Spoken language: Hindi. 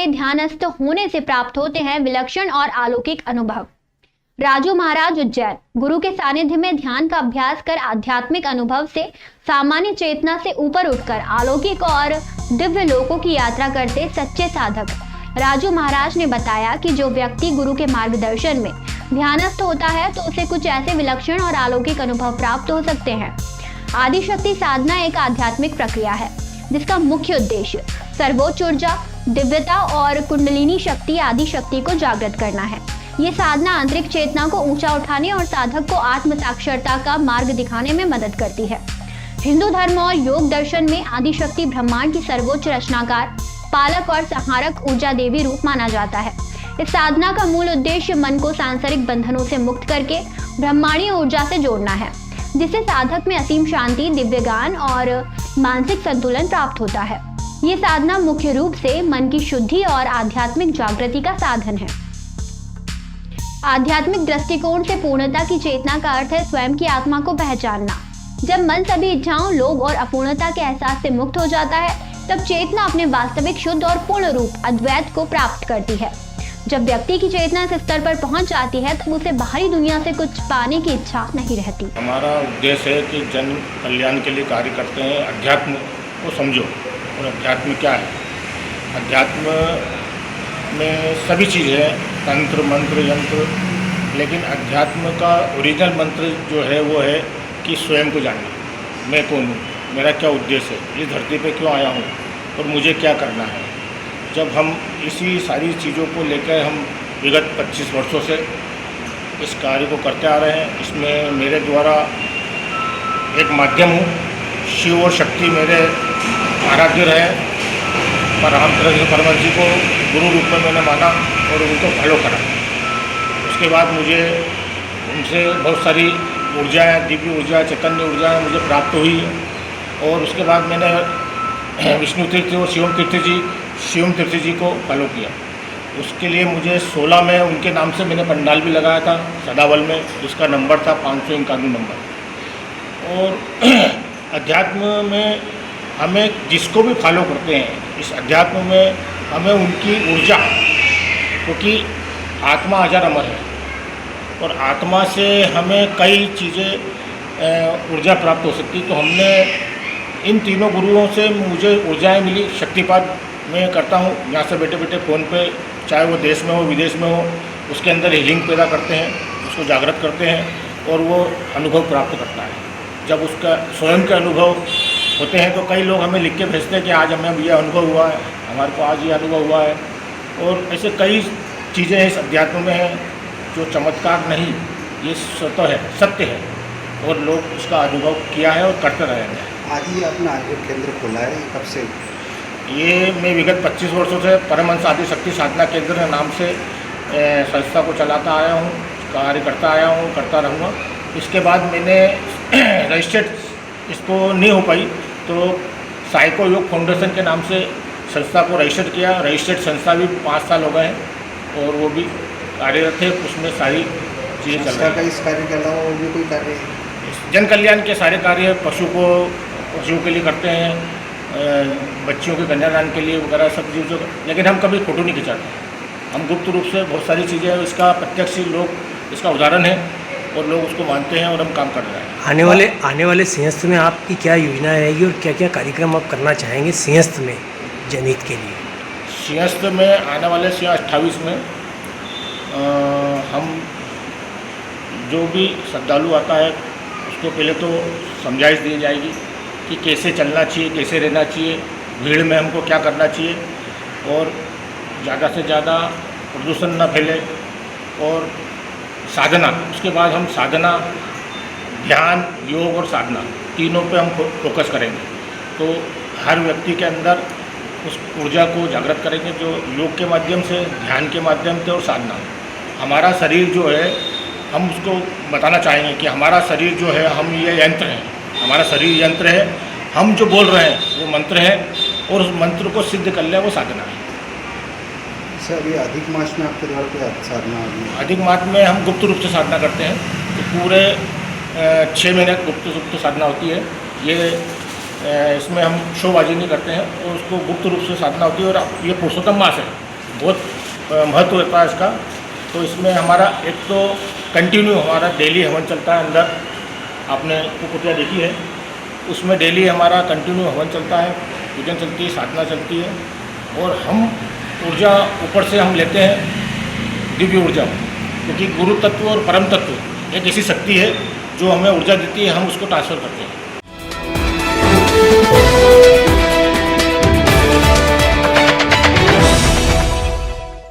में ध्यानस्थ होने से प्राप्त होते हैं विलक्षण और अलौकिक अनुभव। राजू महाराज उज्जैन गुरु के सानिध्य में ध्यान का अभ्यास कर आध्यात्मिक अनुभव से सामान्य चेतना से ऊपर उठकर अलौकिक और दिव्य लोकों की यात्रा करते सच्चे साधक राजू महाराज ने बताया कि जो व्यक्ति गुरु के मार्गदर्शन में ध्यानस्थ होता है तो उसे कुछ ऐसे विलक्षण और अलौकिक अनुभव प्राप्त हो सकते हैं। आदिशक्ति साधना एक आध्यात्मिक प्रक्रिया है जिसका मुख्य उद्देश्य सर्वोच्च ऊर्जा, दिव्यता और कुंडलिनी शक्ति आदि शक्ति को जागृत करना है। ये साधना आंतरिक चेतना को ऊंचा उठाने और साधक को आत्म साक्षरता का मार्ग दिखाने में मदद करती है। हिंदू धर्म और योग दर्शन में आदिशक्ति ब्रह्मांड की सर्वोच्च रचनाकार, पालक और संहारक ऊर्जा देवी रूप माना जाता है। इस साधना का मूल उद्देश्य मन को सांसारिक बंधनों से मुक्त करके ब्रह्मांडीय ऊर्जा से जोड़ना है, जिससे साधक में असीम शांति, दिव्य ज्ञान और मानसिक संतुलन प्राप्त होता है। ये साधना मुख्य रूप से मन की शुद्धि और आध्यात्मिक जागृति का साधन है। आध्यात्मिक दृष्टिकोण से पूर्णता की चेतना का अर्थ है स्वयं की आत्मा को पहचानना। जब मन सभी इच्छाओं, लोभ और अपूर्णता के एहसास से मुक्त हो जाता है, तब चेतना अपने वास्तविक शुद्ध और पूर्ण रूप अद्वैत को प्राप्त करती है। जब व्यक्ति की चेतना इस स्तर पर पहुंच जाती है तब उसे बाहरी दुनिया से कुछ पाने की इच्छा नहीं रहती। हमारा उद्देश्य है कि जन कल्याण के लिए कार्य करते हैं। अध्यात्म को समझो और अध्यात्म क्या है। अध्यात्म में सभी चीज़ें हैं, तंत्र, मंत्र, यंत्र, लेकिन अध्यात्म का ओरिजिनल मंत्र जो है वो है कि स्वयं को जानना। मैं कौन हूँ, मेरा क्या उद्देश्य है, इस धरती पे क्यों आया हूँ और मुझे क्या करना है। जब हम इसी सारी चीज़ों को लेकर हम विगत 25 वर्षों से इस कार्य को करते आ रहे हैं, इसमें मेरे द्वारा एक माध्यम हूँ। शिव और शक्ति मेरे आराध्य रहे, पर रामचंद्र परमहंस जी को गुरु रूप में मैंने माना और उनको फॉलो करा। उसके बाद मुझे उनसे बहुत सारी ऊर्जाएँ, दिव्य ऊर्जा, चैतन्य ऊर्जा मुझे प्राप्त हुई। और उसके बाद मैंने विष्णु तीर्थ और शिवम तीर्थ जी को फॉलो किया। उसके लिए मुझे 16 में उनके नाम से मैंने पंडाल भी लगाया था सदावल में, जिसका नंबर था 551 नंबर। और अध्यात्म में हमें जिसको भी फॉलो करते हैं, इस अध्यात्म में हमें उनकी ऊर्जा, क्योंकि आत्मा अजर अमर है और आत्मा से हमें कई चीज़ें ऊर्जा प्राप्त हो सकती। तो हमने इन तीनों गुरुओं से मुझे ऊर्जाएं मिली। शक्तिपात मैं करता हूँ यहाँ से बैठे बैठे फ़ोन पे, चाहे वो देश में हो विदेश में हो, उसके अंदर हीलिंग पैदा करते हैं, उसको जागृत करते हैं और वो अनुभव प्राप्त करता है। जब उसका स्वयं के अनुभव होते हैं तो कई लोग हमें लिख के भेजते हैं कि आज हमें ये अनुभव हुआ है, हमारे को आज ये अनुभव हुआ है। और ऐसे कई चीज़ें इस अध्यात्म में हैं जो चमत्कार नहीं, ये स्वतः है, सत्य है और लोग उसका अनुभव किया है और करते रहेंगे। आज ही अपना योग केंद्र खोला है, कब से? ये मैं विगत 25 वर्षों से परमहंस आदिशक्ति साधना केंद्र नाम से संस्था को चलाता आया हूँ, कार्य करता आया हूँ, करता रहूँगा। इसके बाद मैंने रजिस्टर्ड इसको नहीं हो पाई तो साइको योग फाउंडेशन के नाम से संस्था को रजिस्टर्ड किया। रजिस्टर्ड संस्था भी 5 साल हो गए हैं और वो भी कार्यरत है, उसमें सारी चीज़ें चल रही हैं। इस कार्य के अलावा और भी कोई कार्य है? जन कल्याण के सारे कार्य पशुओं के लिए करते हैं, बच्चियों के कन्यादान के लिए वगैरह सब चीज़ों, लेकिन हम कभी फोटो नहीं खिंचाते। हम गुप्त रूप से बहुत सारी चीज़ें हैं, इसका प्रत्यक्ष लोग इसका उदाहरण है और लोग उसको मानते हैं और हम काम कर रहे हैं। आने वाले सिंहस्थ में आपकी क्या योजना रहेगी और क्या क्या कार्यक्रम आप करना चाहेंगे सिंहस्थ में जनहित के लिए? सिंहस्थ में आने वाले 28 में हम जो भी श्रद्धालु आता है उसको पहले तो समझाइश दी जाएगी कि कैसे चलना चाहिए, कैसे रहना चाहिए, भीड़ में हमको क्या करना चाहिए और ज़्यादा से ज़्यादा प्रदूषण न फैले। और साधना, उसके बाद हम साधना, ध्यान, योग और साधना तीनों पे हम फोकस करेंगे। तो हर व्यक्ति के अंदर उस ऊर्जा को जागृत करेंगे जो योग के माध्यम से, ध्यान के माध्यम से और साधना। हमारा शरीर जो है, हम उसको बताना चाहेंगे कि हमारा शरीर जो है, हम ये यंत्र हैं, हमारा शरीर यंत्र है, हम जो बोल रहे हैं वो मंत्र है और उस मंत्र को सिद्ध कर ले वो साधना है। सर, ये अधिक मास में आपके द्वारा कोई साधना? अधिक मास में हम गुप्त रूप से साधना करते हैं, तो पूरे 6 महीने गुप्त साधना होती है। ये इसमें हम शोबाजी नहीं करते हैं और उसको गुप्त रूप से साधना होती है। और ये पुरुषोत्तम मास है, बहुत महत्व होता है इसका। तो इसमें हमारा एक तो कंटिन्यू हमारा डेली हवन चलता है अंदर, आपने कुटिया देखी है, उसमें डेली हमारा कंटिन्यू हवन चलता है, पूजन चलती है, साधना चलती है, और हम ऊर्जा ऊपर से हम लेते हैं, दिव्य ऊर्जा, क्योंकि गुरु तत्व और परम तत्व एक ऐसी शक्ति है जो हमें ऊर्जा देती है, हम उसको ट्रांसफ़र करते हैं।